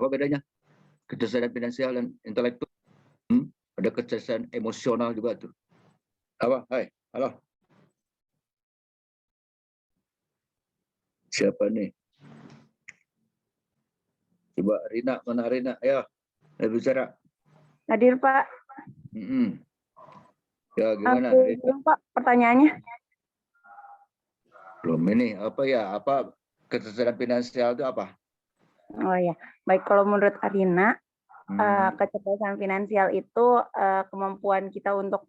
Apa bedanya kecerdasan finansial dan intelektual? Ada kecerdasan emosional juga tuh. Apa? Hai, halo. Siapa nih? Coba Rina, mana Rina? Ayo, bicara. Hadir, Pak. Ya, gimana? Belum, Pak, pertanyaannya. Belum ini, apa ya? Apa kecerdasan finansial itu apa? Oh ya, baik, kalau menurut Arina, kecerdasan finansial itu kemampuan kita untuk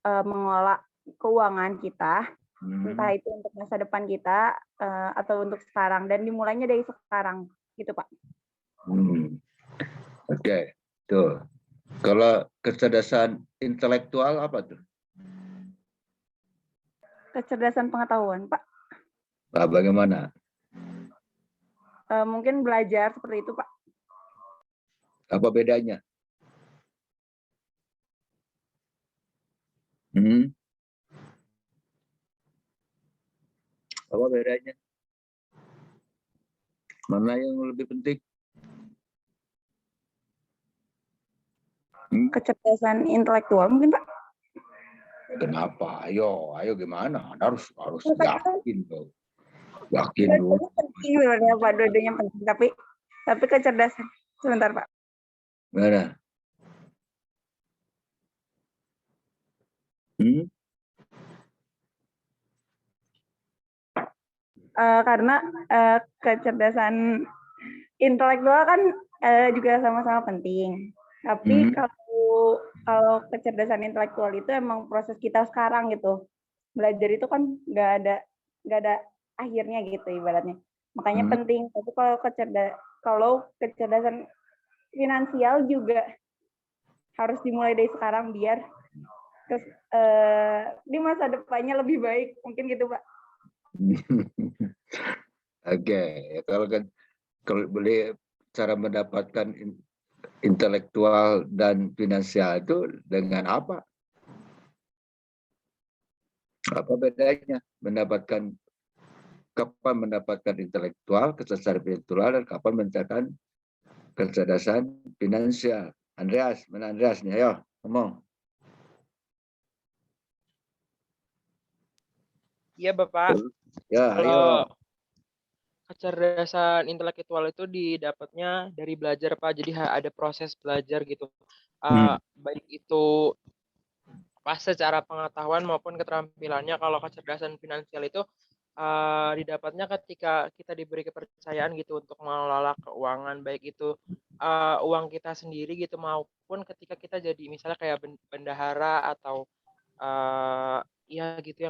mengelola keuangan kita, entah itu untuk masa depan kita atau untuk sekarang, dan dimulainya dari sekarang, gitu Pak. Oke, tuh. Kalau kecerdasan intelektual apa tuh? Kecerdasan pengetahuan, Pak. Bagaimana? Mungkin belajar seperti itu, Pak. Apa bedanya? Apa bedanya? Mana yang lebih penting? Kecerdasan intelektual mungkin, Pak. Kenapa? Ayo gimana? Harus yakin dong. Yakin dong. Penting sebenarnya Pak, dua-duanya penting, tapi kecerdasan. Sebentar, Pak. Mana? Karena kecerdasan intelektual kan juga sama-sama penting. Tapi kalau kecerdasan intelektual itu emang proses kita sekarang gitu. Belajar itu kan nggak ada akhirnya gitu ibaratnya. Makanya penting. Tapi kalau kecerdasan finansial juga harus dimulai dari sekarang biar di masa depannya lebih baik, mungkin gitu Pak. Oke, kalau boleh cara mendapatkan intelektual dan finansial itu dengan apa? Apa bedanya kapan mendapatkan intelektual, kecerdasan intelektual, dan kapan mendapatkan kecerdasan finansial? Andreas, mana Andreas nih? Ayo, ngomong. Iya, Bapak. Ya, kalau kecerdasan intelektual itu didapatnya dari belajar, Pak. Jadi ada proses belajar gitu. Baik itu pas secara pengetahuan maupun keterampilannya. Kalau kecerdasan finansial itu didapatnya ketika kita diberi kepercayaan gitu untuk mengelola keuangan, baik itu uang kita sendiri gitu maupun ketika kita jadi misalnya kayak bendahara atau ya gitu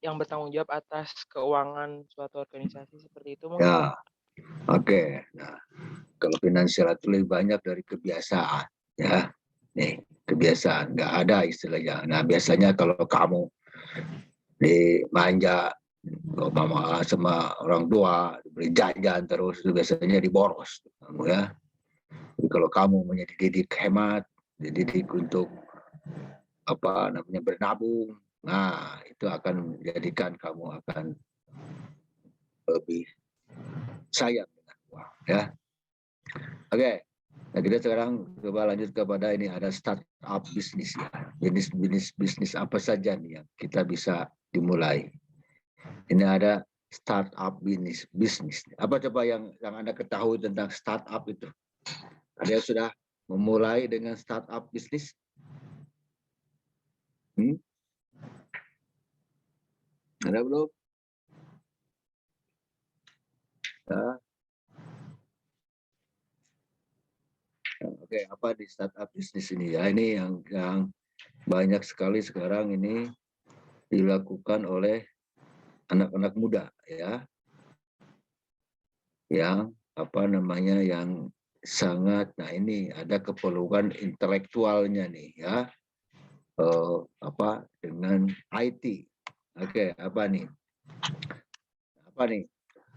yang bertanggung jawab atas keuangan suatu organisasi seperti itu mungkin. Ya, oke. Nah, kalau finansial itu lebih banyak dari kebiasaan, ya. Nih, kebiasaan nggak ada istilahnya. Nah, biasanya kalau kamu dimanja sama orang tua, diberi jajan terus, itu biasanya diboros, kamu ya. Jadi kalau kamu menjadi didik hemat, didik untuk bernabung, nah itu akan menjadikan kamu akan lebih sayang dengan uang, ya. Oke. Nah, kita sekarang coba lanjut kepada ini, ada startup bisnis ya. Bisnis apa saja nih yang kita bisa dimulai. Ini ada startup bisnis. Apa coba yang Anda ketahui tentang startup itu? Ada yang sudah memulai dengan startup bisnis? Ada belum? Nah. Oke, apa di startup bisnis ini ya? Ini yang banyak sekali sekarang ini dilakukan oleh anak-anak muda ya, yang yang sangat, nah ini ada keperluan intelektualnya nih ya, dengan IT. Oke, apa nih?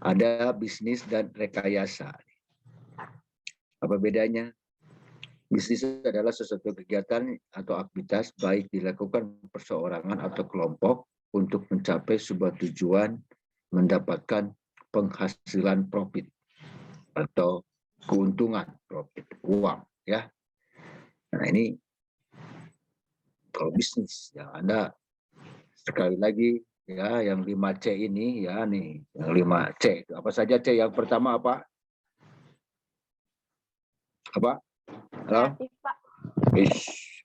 Ada bisnis dan rekayasa. Apa bedanya? Bisnis adalah sesuatu kegiatan atau aktivitas baik dilakukan perseorangan atau kelompok untuk mencapai sebuah tujuan, mendapatkan penghasilan profit atau keuntungan, profit, uang, ya. Nah, ini kalau bisnis, ya Anda sekali lagi ya, yang 5C ini ya nih, yang 5C itu apa saja? C yang pertama apa? Apa? Halo? Kreatif, Pak.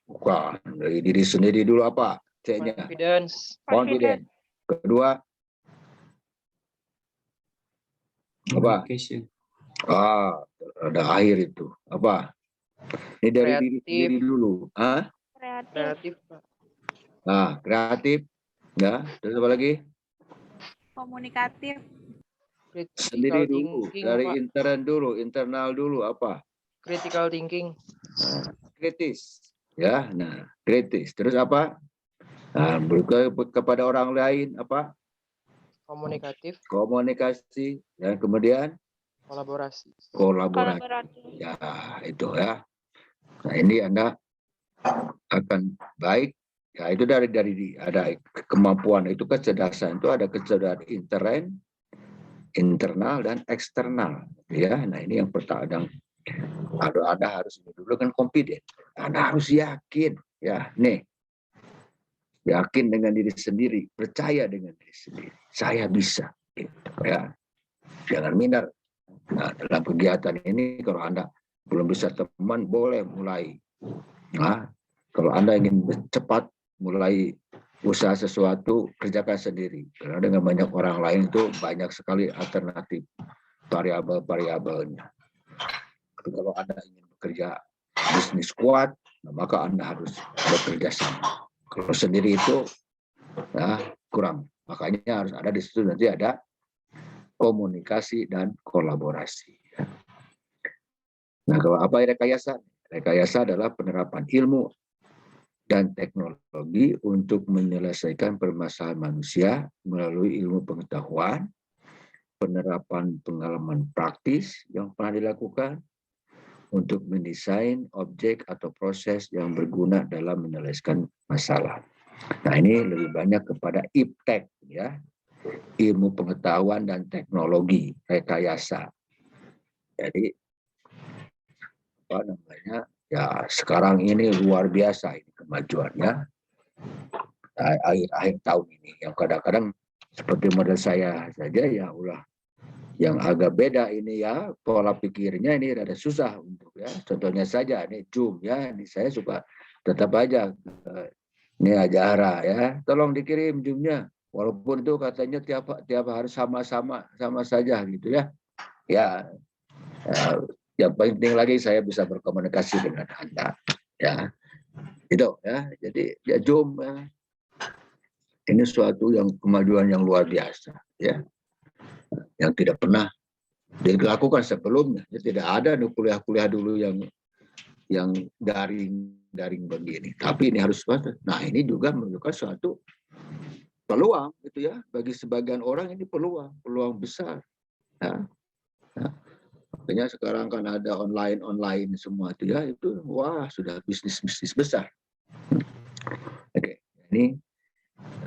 Bukan, dari diri sendiri dulu apa? C-nya? Confidence. Confident. Kedua apa? Communication. Ada akhir itu. Apa? Ini dari diri Kreatif. sendiri dulu. Hah? Kreatif, Pak. Nah, kreatif. Ya, terus apa lagi? Komunikatif. Sendiri Critical dulu, thinking, dari Pak. internal dulu apa? Critical thinking. Nah, kritis. Ya, nah, kritis. Terus apa? Nah, kepada orang lain apa? Komunikatif. Komunikasi. Dan kemudian Kolaborasi. kolaborasi. Ya, itu ya. Nah, ini Anda akan baik. Ya, itu dari ada kemampuan, itu kecerdasan, itu ada kecerdasan internal dan eksternal. Ya, nah ini yang pertama. Anda harus dulu kan confident. Anda harus yakin. Ya, nih. Yakin dengan diri sendiri, percaya dengan diri sendiri. Saya bisa. Gitu, ya. Jangan minder. Nah, dalam kegiatan ini kalau Anda belum bisa teman, boleh mulai. Nah, kalau Anda ingin cepat mulai usaha sesuatu, kerjakan sendiri. Karena dengan banyak orang lain itu banyak sekali alternatif variabel-variabelnya. Kalau Anda ingin bekerja bisnis kuat, maka Anda harus bekerja sama. Kalau sendiri itu ya, kurang. Makanya harus ada di situ nanti ada komunikasi dan kolaborasi. Nah, kalau apa rekayasa? Rekayasa adalah penerapan ilmu dan teknologi untuk menyelesaikan permasalahan manusia melalui ilmu pengetahuan, penerapan pengalaman praktis yang pernah dilakukan untuk mendesain objek atau proses yang berguna dalam menyelesaikan masalah. Nah, ini lebih banyak kepada iptek, ya, ilmu pengetahuan dan teknologi, rekayasa. Jadi apa namanya? Ya, sekarang ini luar biasa ini kemajuannya. Akhir tahun ini yang kadang-kadang seperti model saya saja ya ulah yang agak beda ini ya, pola pikirnya ini ada susah untuk ya. Contohnya saja ini Zoom ya, ini saya suka tetap aja ini Ajara ya, tolong dikirim Zoom-nya. Walaupun itu katanya tiap hari sama saja gitu ya. Ya, yang penting lagi saya bisa berkomunikasi dengan Anda ya. Itu ya. Jadi ya Zoom ya. Ini suatu yang kemajuan yang luar biasa ya. Yang tidak pernah dilakukan sebelumnya. Ya, tidak ada kuliah-kuliah dulu yang daring begini. Tapi ini harus, nah ini juga menunjukkan suatu peluang gitu ya, bagi sebagian orang ini peluang besar. Ya. Ya. Makanya sekarang kan ada online semua itu ya, itu wah sudah bisnis besar. Oke, ini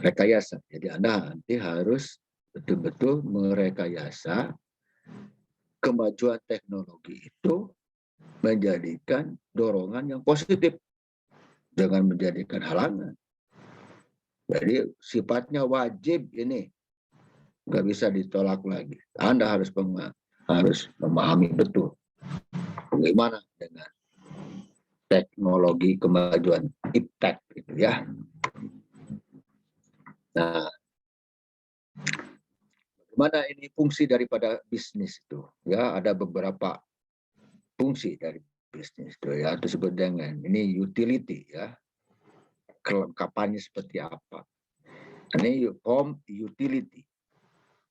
rekayasa. Jadi Anda nanti harus betul-betul merekayasa kemajuan teknologi itu menjadikan dorongan yang positif, jangan menjadikan halangan. Jadi sifatnya wajib ini, nggak bisa ditolak lagi. Anda harus memahami betul bagaimana dengan teknologi kemajuan iptek itu ya. Nah, bagaimana ini fungsi daripada bisnis itu? Ya, ada beberapa fungsi dari bisnis itu ya, disebut dengan ini utility ya. Kelengkapannya seperti apa? Ini home utility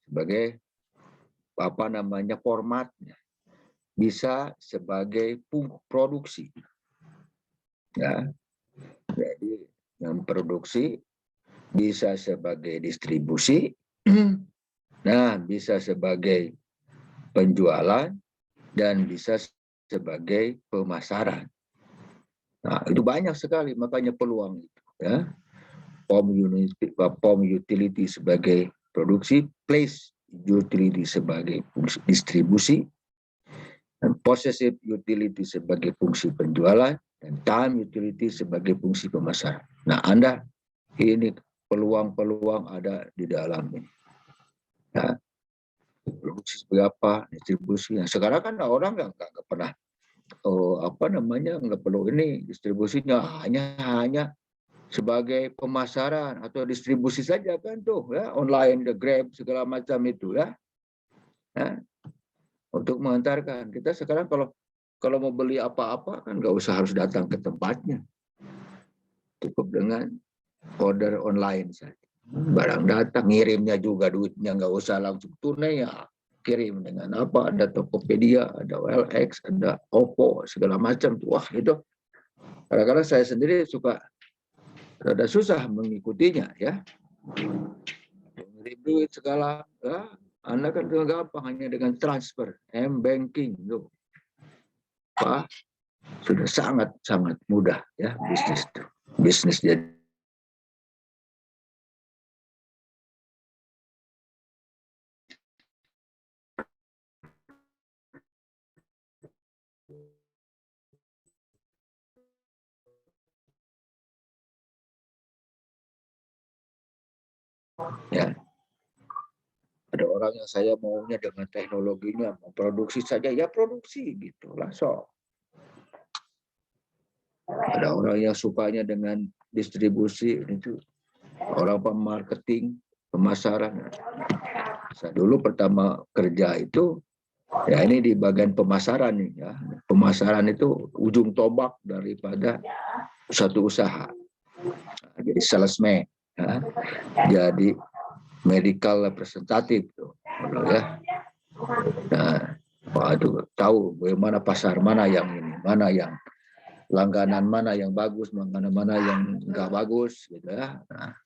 sebagai apa namanya formatnya, bisa sebagai produksi ya. Jadi yang produksi bisa sebagai distribusi, nah bisa sebagai penjualan dan bisa sebagai pemasaran. Nah itu banyak sekali, makanya peluang itu ya. Home utility sebagai produksi, place utility sebagai distribusi, Dan possessive utility sebagai fungsi penjualan dan time utility sebagai fungsi pemasaran. Nah, Anda ini peluang-peluang ada di dalam ini. Ya, produksi seperti apa, distribusi. Nah, sekarang kan orang nggak pernah nggak perlu ini distribusinya hanya sebagai pemasaran atau distribusi saja kan tuh ya, online, the Grab segala macam itu ya. Untuk mengantarkan. Kita sekarang kalau mau beli apa-apa kan nggak usah harus datang ke tempatnya. Cukup dengan order online saja. Barang datang, ngirimnya juga duitnya nggak usah langsung tunai ya. Kirim dengan apa? Ada Tokopedia, ada OLX, ada Oppo, segala macam. Wah itu. Kadang-kadang saya sendiri suka rada susah mengikutinya ya. Ngirim duit segala, ya. Anda kan gampang hanya dengan transfer, M-banking tuh. Pak, sudah sangat mudah ya bisnis jadi. Ya, ada orang yang saya maunya dengan teknologinya memproduksi saja ya produksi gitu langsung. Ada orang yang sukanya dengan distribusi itu, orang pemarketing, pemasaran. Saya dulu pertama kerja itu ya ini di bagian pemasaran nih ya. Pemasaran itu ujung tombak daripada suatu usaha. Jadi salesman, ya. Jadi medical representative tuh, ya. Nah, waduh, tahu bagaimana pasar mana yang ini, mana yang langganan mana yang bagus, mana yang enggak bagus, gitu ya. Nah,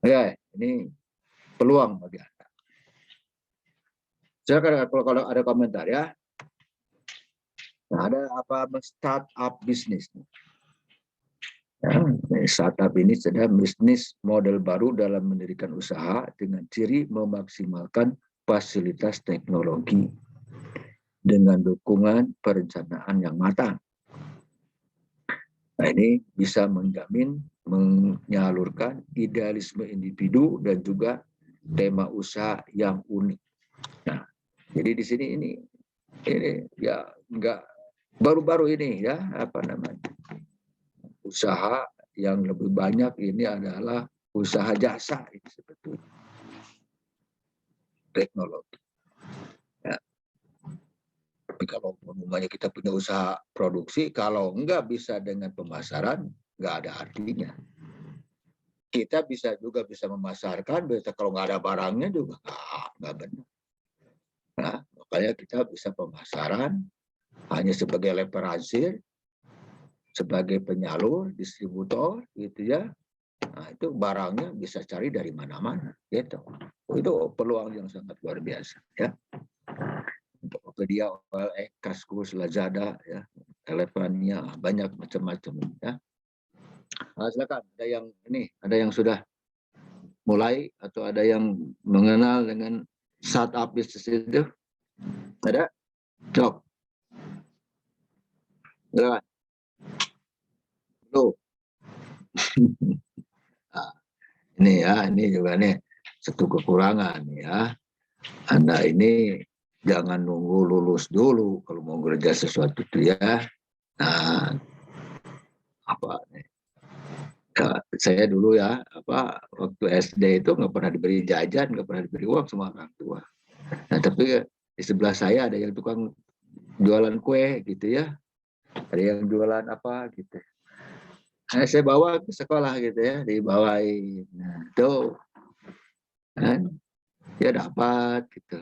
ya ini peluang bagi Anda. Silakan kalau ada komentar ya. Nah, ada apa startup bisnis? Ya, startup ini adalah bisnis model baru dalam mendirikan usaha dengan ciri memaksimalkan fasilitas teknologi dengan dukungan perencanaan yang matang. Nah, ini bisa menjamin menyalurkan idealisme individu dan juga tema usaha yang unik. Nah, jadi di sini ini ya enggak baru-baru ini ya usaha yang lebih banyak ini adalah usaha jasa ini sebetulnya teknologi. Ya. Tapi kalau umumnya kita punya usaha produksi, kalau enggak bisa dengan pemasaran, enggak ada artinya. Kita bisa memasarkan, kalau nggak ada barangnya juga nggak benar. Nah, makanya kita bisa pemasaran hanya sebagai leverage, sebagai penyalur, distributor, gitu ya. Nah, itu barangnya bisa cari dari mana-mana, gitu. Itu peluang yang sangat luar biasa, ya. Tokopedia, OLX, Kaskus, Lazada, ya, Elevania, banyak macam-macam, ya. Nah, silakan, ada yang sudah mulai atau ada yang mengenal dengan startup bisnis itu? Ada? Cok. Silakan. Tuh. Nah, ini juga nih satu kekurangan ya. Anda ini jangan nunggu lulus dulu kalau mau kerja sesuatu itu ya. Nah, ya, saya dulu ya waktu SD itu nggak pernah diberi jajan, nggak pernah diberi uang sama orang tua. Nah, tapi di sebelah saya ada yang tukang jualan kue gitu ya, ada yang jualan apa gitu. Nah, saya bawa ke sekolah gitu ya, dibawain. Nah, tuh kan dia dapat gitu.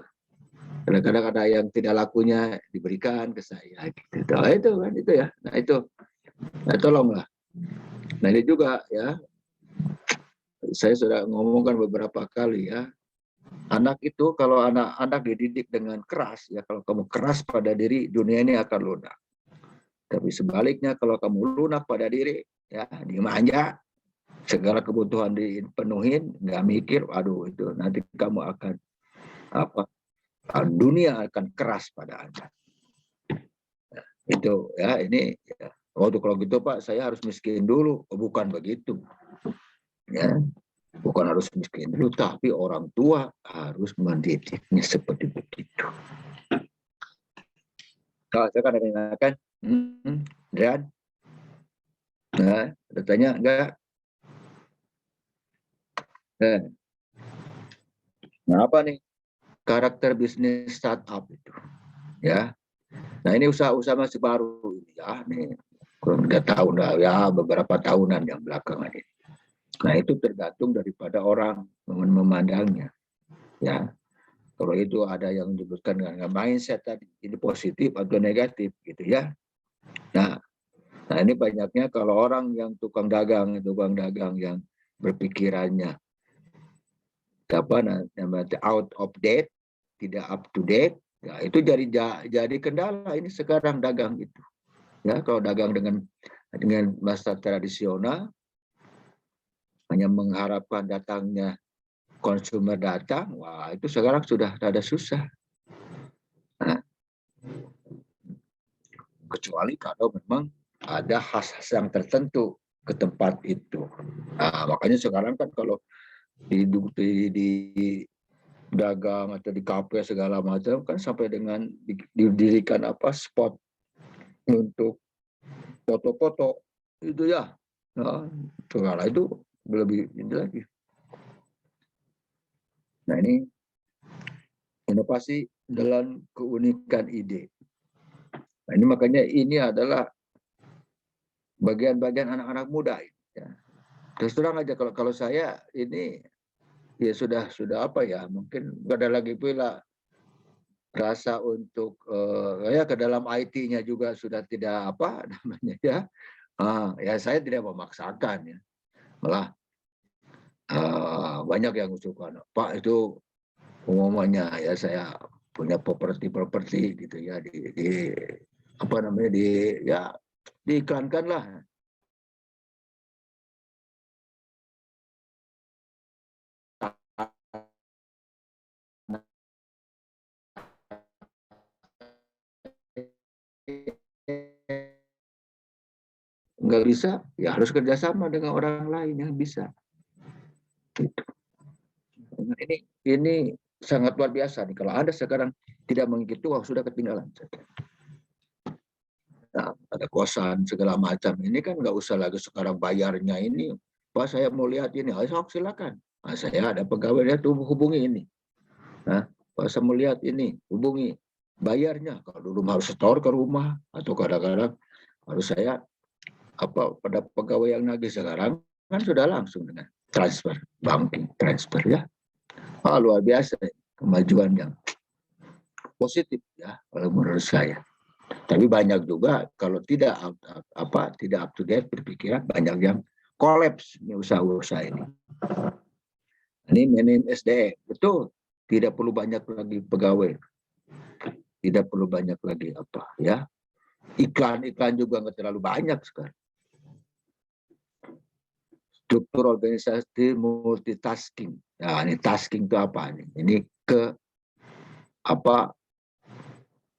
Kadang-kadang ada yang tidak lakunya diberikan ke saya gitu. Nah, itu kan itu ya. Nah, itu. Nah, tolonglah. Nah, ini juga ya. Saya sudah ngomongkan beberapa kali ya. Anak itu kalau anak dididik dengan keras ya, kalau kamu keras pada diri, dunia ini akan lunak. Tapi sebaliknya kalau kamu lunak pada diri, ya dimanja, segala kebutuhan dipenuhin, nggak mikir, aduh itu nanti kamu akan dunia akan keras pada Anda. Nah, itu ya, ini ya. Waktu kalau gitu Pak, saya harus miskin dulu. Bukan begitu. Ya, bukan harus miskin dulu, tapi orang tua harus mendidiknya seperti begitu. Kalau saya kan ada yang mengatakan, Dan, nah, ada tanya enggak? Nah, apa nih karakter bisnis startup itu? Ya, nah ini usaha-usaha masih baru ya, nih kurang 3 tahun lah ya, beberapa tahunan yang belakangan ini. Nah itu tergantung daripada orang memandangnya, ya. Kalau itu ada yang disebutkan dengan mindset tadi, ini positif atau negatif gitu ya. Nah ini banyaknya kalau orang yang tukang dagang yang berpikirannya apa namanya out of date, tidak up to date, ya itu jadi kendala ini sekarang dagang itu. Ya kalau dagang dengan masa tradisional hanya mengharapkan datangnya konsumer datang, wah itu sekarang sudah rada susah. Nah, kecuali kalau memang ada khas-khas yang tertentu ke tempat itu. Nah, makanya sekarang kan kalau di dagang atau di kafe segala macam kan sampai dengan didirikan apa spot untuk foto-foto itu ya. Nah, segala itu lebih ini lagi. Nah ini inovasi dalam keunikan ide. Nah, ini makanya ini adalah bagian-bagian anak-anak muda. Ya. Terus terang aja kalau saya ini ya sudah apa ya, mungkin nggak ada lagi pula rasa untuk ya ke dalam IT-nya juga sudah tidak apa namanya ya. Ya saya tidak memaksakan ya. Malah banyak yang usulkan, Pak itu umumnya ya saya punya properti gitu ya di apa namanya ya diiklankan lah. Nggak bisa, ya harus kerjasama dengan orang lain yang bisa. Gitu. Ini sangat luar biasa nih. Kalau Anda sekarang tidak mengikuti, wah sudah ketinggalan. Nah, ada kosan segala macam. Ini kan nggak usah lagi sekarang bayarnya ini. Pak saya mau lihat ini, ayo silakan. Nah, saya ada pegawainya tuh hubungi ini. Nah, Pak saya mau lihat ini, hubungi. Bayarnya kalau dulu harus setor ke rumah atau kadang-kadang harus saya apa pada pegawai yang nagih, sekarang kan sudah langsung dengan transfer, banking transfer ya. Luar biasa kemajuan yang positif ya kalau menurut saya. Tapi banyak juga kalau tidak tidak up to date berpikiran, banyak yang kolaps usaha-usaha ini. Ini manajemen SDM, betul. Tidak perlu banyak lagi pegawai. Tidak perlu banyak lagi apa ya. Iklan juga nggak terlalu banyak sekarang. Struktur organisasi multitasking. Nah, ini tasking itu apa nih? Ini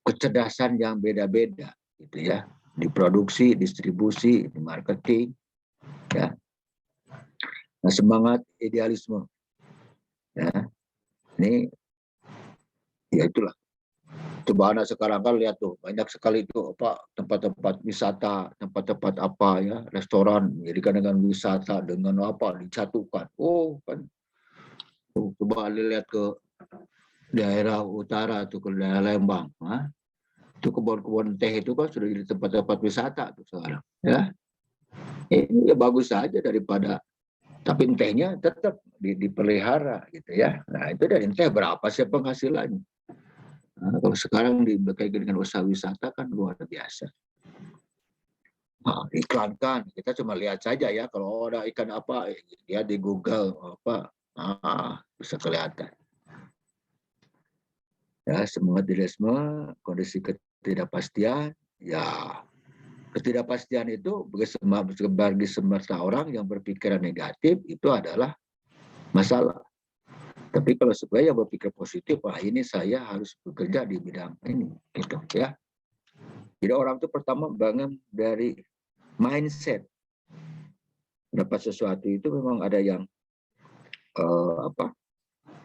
kecerdasan yang beda-beda gitu ya, di produksi, distribusi, di marketing ya. Nah, semangat idealisme ya. Ini ya itulah. Coba Anda sekarang kan lihat tuh banyak sekali itu apa tempat-tempat wisata, tempat-tempat apa ya, restoran dijadikan dengan wisata dengan apa disatukan. Kan coba lihat ke daerah utara tuh, ke daerah Lembang, itu kebun-kebun teh itu kan sudah jadi tempat-tempat wisata tuh sekarang ya. Ini ya bagus saja daripada, tapi tehnya tetap dipelihara gitu ya. Nah itu dari teh berapa sih penghasilannya? Nah, kalau sekarang berkaitan dengan usaha wisata kan luar biasa. Nah, iklankan, kita cuma lihat saja ya, kalau ada ikan apa ya di Google apa bisa kelihatan. Ya, semangat idealisme, kondisi ketidakpastian, ya ketidakpastian itu bagi semesta orang yang berpikiran negatif itu adalah masalah. Tapi kalau supaya berpikir positif, wah ini saya harus bekerja di bidang ini, gitu ya. Jadi orang itu pertama bangun dari mindset. Dapat sesuatu itu memang ada yang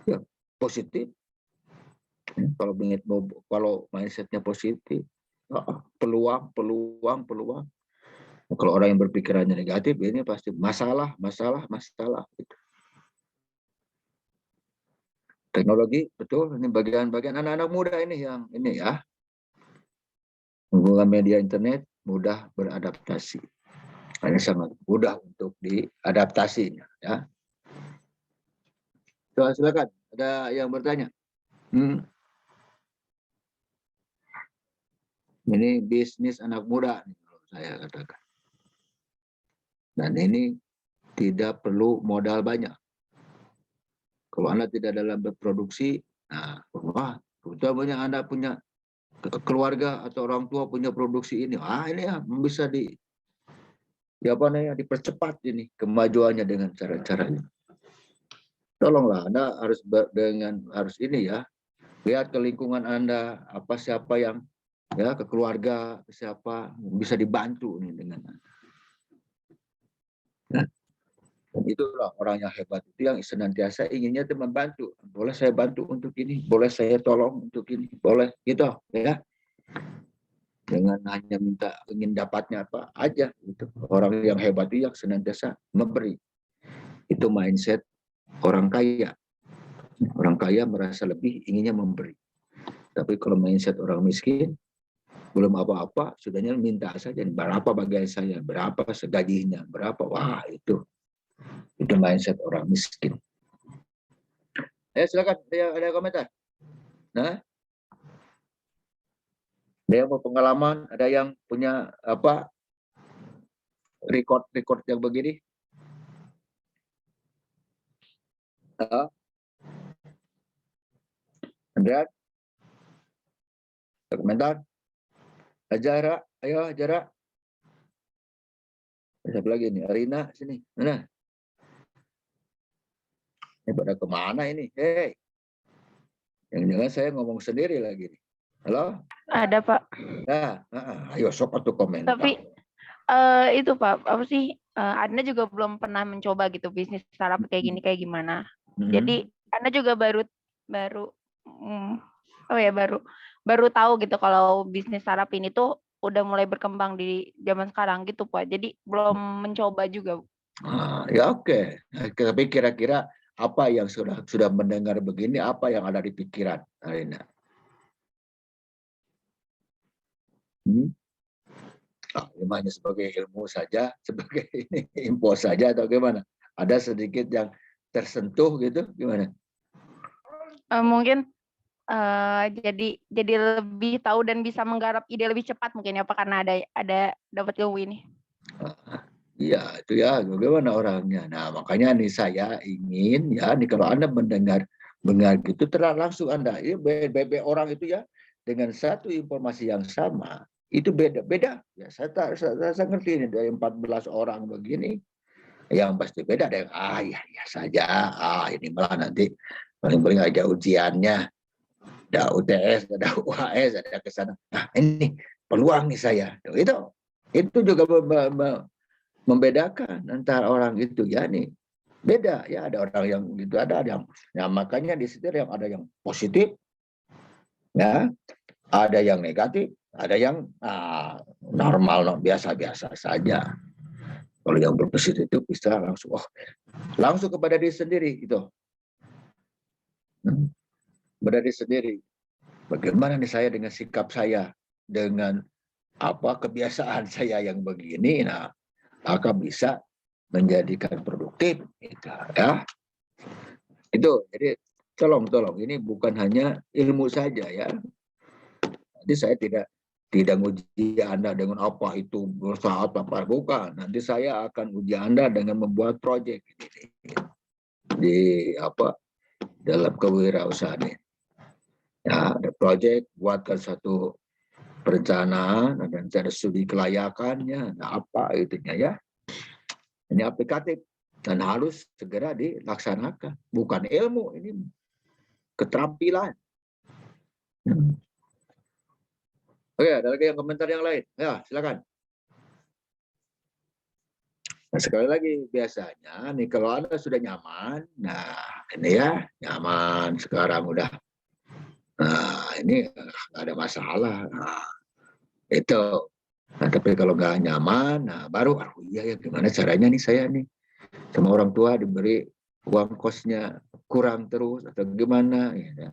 ya, positif. Kalau mindsetnya positif, peluang. Kalau orang yang berpikirannya negatif, ini pasti masalah. Gitu. Teknologi, betul. Ini bagian-bagian anak-anak muda ini yang ini ya. Hubungan media internet mudah beradaptasi. Ini sangat mudah untuk diadaptasinya. Ya. Silakan, ada yang bertanya? Ini bisnis anak muda, saya katakan. Dan ini tidak perlu modal banyak. Kalau Anda tidak dalam berproduksi, nah, utamanya Anda punya keluarga atau orang tua punya produksi ini, ini ya bisa dipercepat ini kemajuannya dengan cara-cara ini. Tolonglah Anda harus ini ya, lihat ke lingkungan Anda, siapa yang ya ke keluarga, siapa bisa dibantu nih dengan Anda. Nah, dan itulah orang yang hebat itu yang senantiasa inginnya itu membantu. Boleh saya bantu untuk ini, boleh saya tolong untuk ini, boleh gitu ya. Dengan hanya ingin dapatnya apa aja gitu. Orang yang hebat itu yang senantiasa memberi. Itu mindset orang kaya. Orang kaya merasa lebih inginnya memberi. Tapi kalau mindset orang miskin, belum apa-apa, sudahnya minta saja. Berapa bagian saya, berapa segajinya, berapa. Wah, itu mindset orang miskin. Silakan, ada komentar. Nah, ada yang mau pengalaman, ada yang punya record yang begini. Ada komentar? Ajara, ayo Ajara. Siapa lagi nih? Arina, sini. Mana? Ini pada kemana ini? Hei. Jangan-jangan saya ngomong sendiri lagi nih. Halo? Ada, Pak. Nah, ayo sok atau komentar. Tapi itu Pak, apa sih? Anda juga belum pernah mencoba gitu bisnis startup kayak gini kayak gimana? Jadi Anda juga baru tahu gitu kalau bisnis startup ini tuh udah mulai berkembang di zaman sekarang gitu Pak. Jadi belum mencoba juga. Ya oke. Tapi kira-kira apa yang sudah mendengar begini, apa yang ada di pikiran Arina? Hanya sebagai ilmu saja, sebagai info saja atau gimana? Ada sedikit yang tersentuh gitu, gimana? Mungkin jadi lebih tahu dan bisa menggarap ide lebih cepat mungkin ya Pak, karena ada dapat ilmu ini. Iya, itu ya bagaimana orangnya. Nah, makanya nih saya ingin ya nih kalau Anda mendengar gitu langsung Anda ini orang itu ya dengan satu informasi yang sama itu beda. Ya saya ngerti ini dari 14 orang begini yang pasti beda ada yang ya saja ini malah nanti paling aja ujiannya ada UTS, ada UAS, ada kesana. Nah, ini peluang nih saya. Itu juga membedakan antara orang itu ya nih beda ya, ada orang yang gitu, ada yang makanya di situ yang ada yang positif ya, ada yang negatif, ada yang normal biasa saja. Kalau yang berpositif itu bisa langsung kepada diri sendiri itu kepada diri sendiri, bagaimana nih saya dengan sikap saya, dengan kebiasaan saya yang begini, maka bisa menjadikan produktif gitu, ya. Itu jadi tolong ini bukan hanya ilmu saja ya. Nanti saya tidak uji Anda dengan apa itu bersaat apa bukan. Nanti saya akan uji Anda dengan membuat proyek di dalam kewirausahaan ini. Ya, ada proyek, buatkan satu perencanaan dan ada studi kelayakannya, apa itunya ya. Ini aplikatif dan harus segera dilaksanakan. Bukan ilmu, ini keterampilan. Oke, ada lagi yang komentar yang lain? Ya, silakan. Nah, sekali lagi, biasanya nih kalau Anda sudah nyaman, nah ini ya, nyaman sekarang udah. Nah, ini nggak ada masalah. Nah, itu. Nah, tapi kalau nggak nyaman, nah baru, oh iya ya, gimana caranya nih saya nih sama orang tua diberi uang kosnya kurang terus atau gimana? Ya.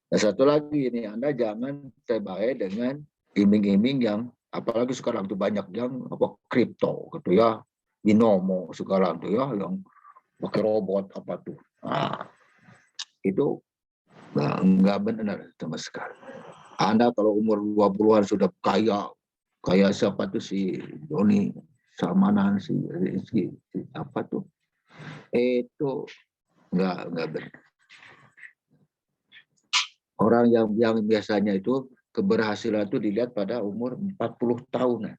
Nah, satu lagi ini, Anda jangan terbaik dengan iming-iming yang, apalagi sekarang tuh banyak yang apa kripto gitu ya, binomo sekarang tuh ya, yang pakai robot apa tuh. Nah, itu nggak benar sama sekali. Anda kalau umur 20-an sudah kaya, kayak siapa tuh si Doni Salmanan, si apa tuh, itu nggak benar. Orang yang biasanya itu keberhasilan itu dilihat pada umur 40 tahunan.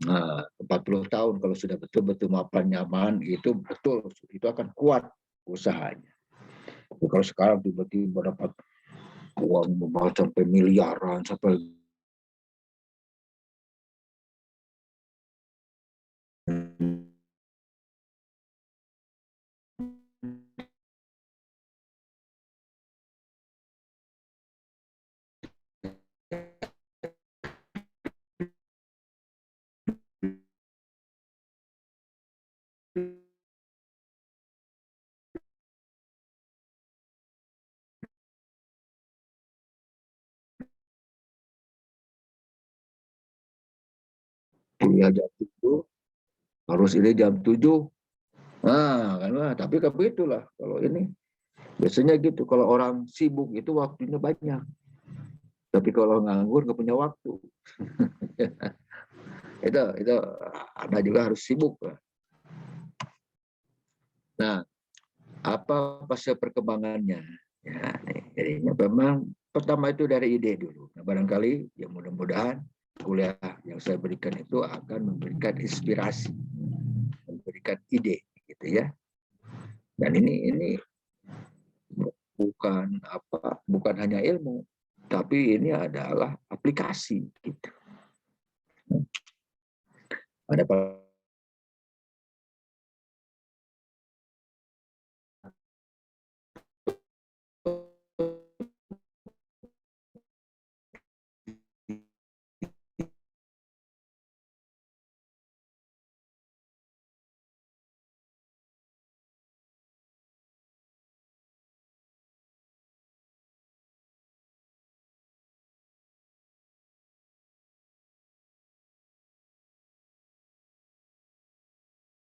Nah, 40 tahun kalau sudah betul-betul mapan nyaman, itu betul, itu akan kuat usahanya. Tapi kalau sekarang tiba-tiba dapat uang sampai miliaran, sampai kuliah jam 7, harus ini jam 7. Nah, kan, tapi kan begitulah kalau ini. Biasanya gitu, kalau orang sibuk itu waktunya banyak. Tapi kalau nganggur nggak punya waktu. itu Anda juga harus sibuk. Nah, apa fase perkembangannya? Ya, jadinya memang pertama itu dari ide dulu. Nah, barangkali ya mudah-mudahan kuliah yang saya berikan itu akan memberikan inspirasi, memberikan ide, gitu ya. Dan ini bukan hanya ilmu, tapi ini adalah aplikasi, gitu. Ada